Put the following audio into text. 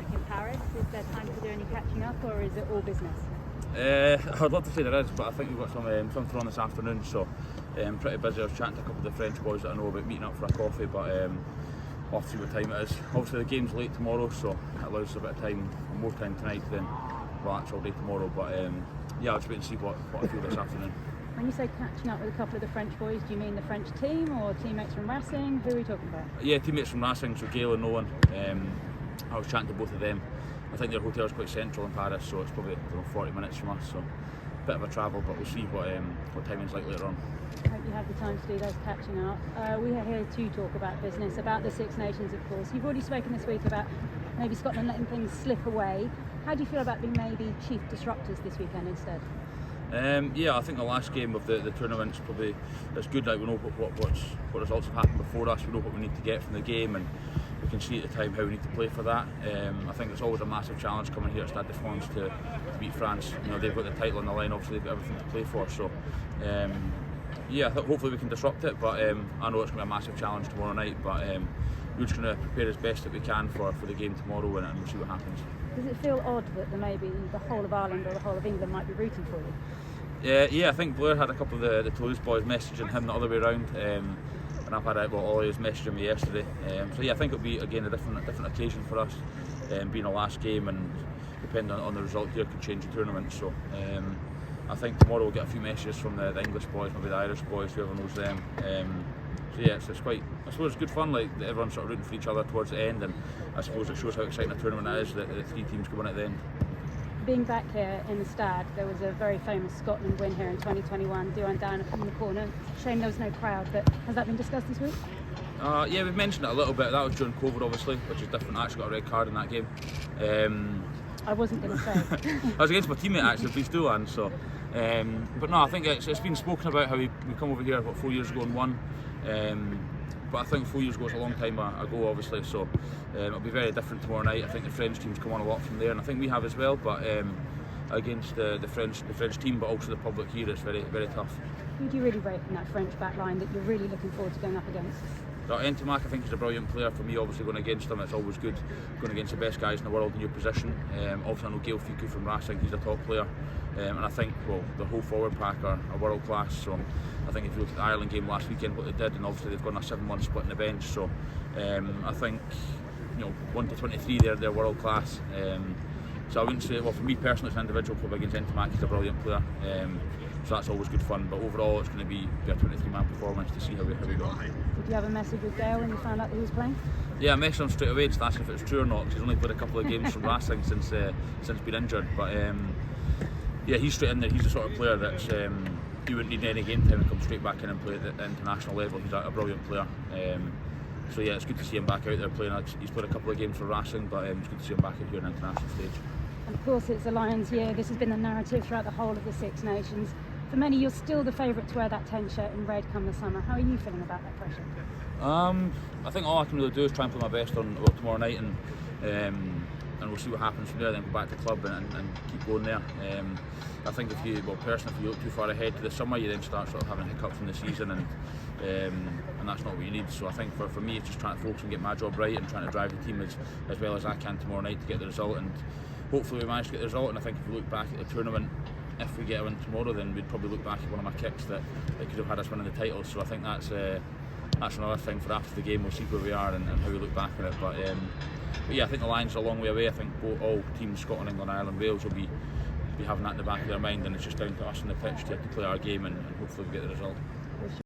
back in Paris. Is there time to do any catching up, or is it all business? I'd love to say there is, but I think we've got something on this afternoon, so pretty busy. I was chatting to a couple of the French boys that I know about meeting up for a coffee, but I'll have to see what time it is. Obviously the game's late tomorrow, so it allows us a bit of time, more time tonight than relax all day tomorrow, but yeah, I'll just wait and see what I feel this afternoon. When you say catching up with a couple of the French boys, do you mean the French team or teammates from Racing? Who are we talking about? Yeah, teammates from Racing, so Gail and Nolan. I was chatting to both of them. I think their hotel's quite central in Paris, so it's probably 40 minutes from us, so a bit of a travel, but we'll see what timing's like later on. I hope you have the time to do those catching up. We are here to talk about business, about the Six Nations, of course. You've already spoken this week about maybe Scotland letting things slip away. How do you feel about being maybe chief disruptors this weekend instead? Yeah, I think the last game of the tournament's probably it's good that we know what results have happened before us. We know what we need to get from the game, and we can see at the time how we need to play for that. I think it's always a massive challenge coming here at Stade de France to beat France. You know, they've got the title on the line. Obviously, they've got everything to play for. So, yeah, hopefully we can disrupt it. But I know it's going to be a massive challenge tomorrow night. But we're just going to prepare as best that we can for the game tomorrow, and we'll see what happens. Does it feel odd that maybe the whole of Ireland or the whole of England might be rooting for you? Yeah, I think Blair had a couple of the Toulouse boys messaging him the other way around, and I've had Ollie was messaging me yesterday. So yeah, I think it'll be again a different occasion for us, being a last game, and depending on the result here could change the tournament. So I think tomorrow we'll get a few messages from the English boys, maybe the Irish boys, whoever knows them. So yeah, it's quite, I suppose it's good fun, like everyone's sort of rooting for each other towards the end, and I suppose it shows how exciting a tournament it is that the three teams come in at the end. Being back here in the Stade, there was a very famous Scotland win here in 2021, Duan down in the corner. Shame there was no crowd, but has that been discussed this week? Yeah, we've mentioned it a little bit. That was during COVID, obviously, which is different. I actually got a red card in that game. I wasn't going to say. I was against my teammate actually, Please Duan. So, but no, I think it's been spoken about how we come over here about 4 years ago and won. But I think 4 years ago was a long time ago, obviously, so it'll be very different tomorrow night. I think the French team's come on a lot from there, and I think we have as well, but against the French team, but also the public here, it's very, very tough. Who do you really rate in that French back line that you're really looking forward to going up against? Ntamack, I think he's a brilliant player. For me, obviously going against him, it's always good going against the best guys in the world in your position. Obviously I know Gael Fickou from Racing, he's a top player, and I think the whole forward pack are world class. So I think if you look at the Ireland game last weekend, what they did, and obviously they've gone a 7-1 split in the bench. So I think 1 to 23 they're world class. So I wouldn't say, well, for me personally as an individual club against Ntamack, he's a brilliant player. So that's always good fun, but overall it's going to be a 23-man performance to see how we go. Did you have a message with Dale when you found out that he was playing? Yeah, I messaged him straight away just asking if it was true or not, because he's only played a couple of games from Racing since being injured. But yeah, he's straight in there. He's the sort of player that's he wouldn't need any game time and come straight back in and play at the international level. He's a brilliant player. So yeah, it's good to see him back out there playing. He's played a couple of games for Racing, but it's good to see him back out here on an international stage. And of course, it's the Lions year. This has been the narrative throughout the whole of the Six Nations. For many, you're still the favourite to wear that 10 shirt in red come the summer. How are you feeling about that pressure? I think all I can really do is try and play my best on tomorrow night, and we'll see what happens from there. Then go back to the club and keep going there. I think if you look too far ahead to the summer, you then start sort of having hiccups in the season, and that's not what you need. So I think for me, it's just trying to focus and get my job right and trying to drive the team as well as I can tomorrow night to get the result. And hopefully we manage to get the result. And I think if we look back at the tournament, if we get a win tomorrow, then we'd probably look back at one of my kicks that could have had us winning the title. So I think that's another thing for after the game. We'll see where we are and how we look back on it. But yeah, I think the Lions are a long way away. I think all teams, Scotland, England, Ireland, Wales, will be having that in the back of their mind, and it's just down to us on the pitch to play our game and hopefully we get the result.